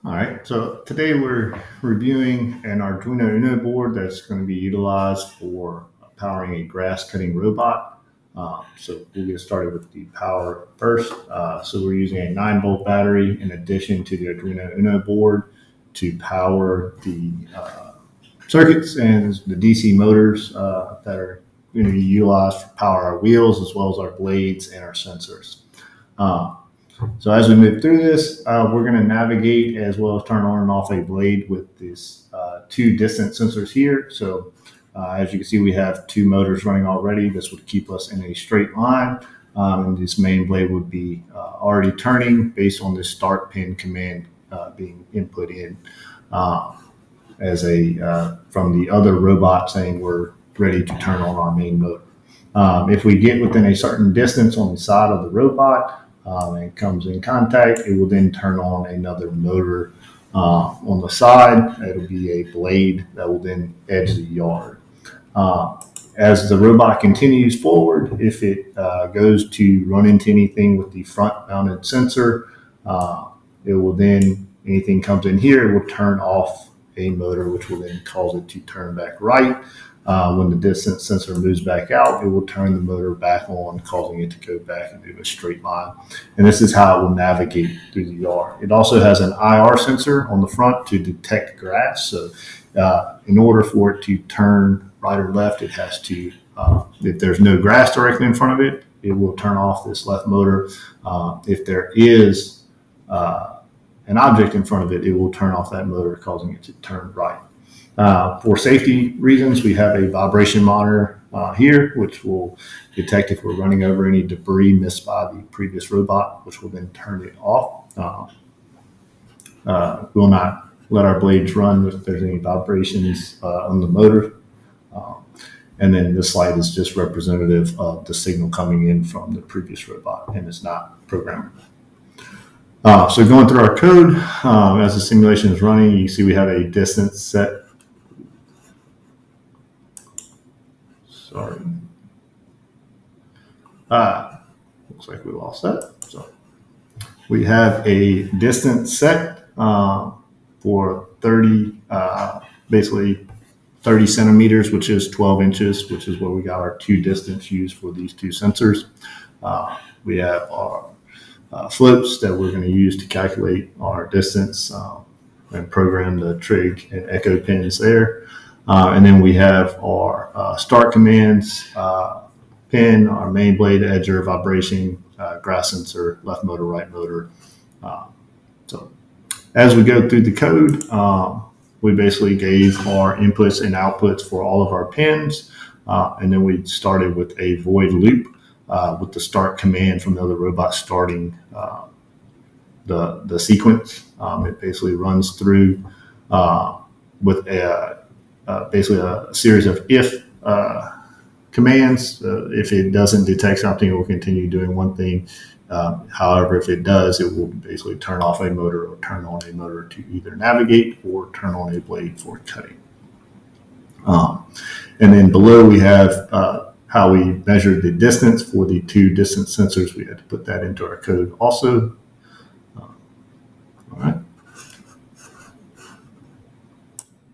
All right, so today we're reviewing an Arduino Uno board that's going to be utilized for powering a grass cutting robot. So we'll get started with the power first. So we're using a 9-volt battery in addition to the Arduino Uno board to power the circuits and the DC motors that are going to be utilized to power our wheels as well as our blades and our sensors. So as we move through this, we're going to navigate as well as turn on and off a blade with these two distance sensors here. So as you can see, we have two motors running already. This would keep us in a straight line. And this main blade would be already turning based on this start pin command being input in as a from the other robot saying we're ready to turn on our main motor. If we get within a certain distance on the side of the robot, and it comes in contact, it will then turn on another motor on the side. It'll be a blade that will then edge the yard. As the robot continues forward, if it goes to run into anything with the front mounted sensor, it will then, anything comes in here, it will turn off a motor, which will then cause it to turn back right. When the distance sensor moves back out, it will turn the motor back on, causing it to go back into a straight line. And this is how it will navigate through the yard. It also has an IR sensor on the front to detect grass. So in order for it to turn right or left, it has to, if there's no grass directly in front of it, it will turn off this left motor. If there is an object in front of it, it will turn off that motor, causing it to turn right. For safety reasons, we have a vibration monitor here, which will detect if we're running over any debris missed by the previous robot, which will then turn it off. We'll not let our blades run if there's any vibrations on the motor. And then this light is just representative of the signal coming in from the previous robot, and it's not programmable. So going through our code, as the simulation is running, you see we have a distance set. Sorry. Looks like we lost that. So we have a distance set for 30, basically 30 centimeters, which is 12 inches, which is where we got our two distance used for these two sensors. We have our floats that we're going to use to calculate our distance and program the trig and echo pins there. And then we have our start commands pin, our main blade, edger, vibration, grass sensor, left motor, right motor. So as we go through the code, we basically gave our inputs and outputs for all of our pins. And then we started with a void loop with the start command from the other robot starting the sequence. It basically runs through with basically a series of if commands. If it doesn't detect something, it will continue doing one thing. However, if it does, it will basically turn off a motor or turn on a motor to either navigate or turn on a blade for cutting. And then below we have how we measured the distance for the two distance sensors. We had to put that into our code also.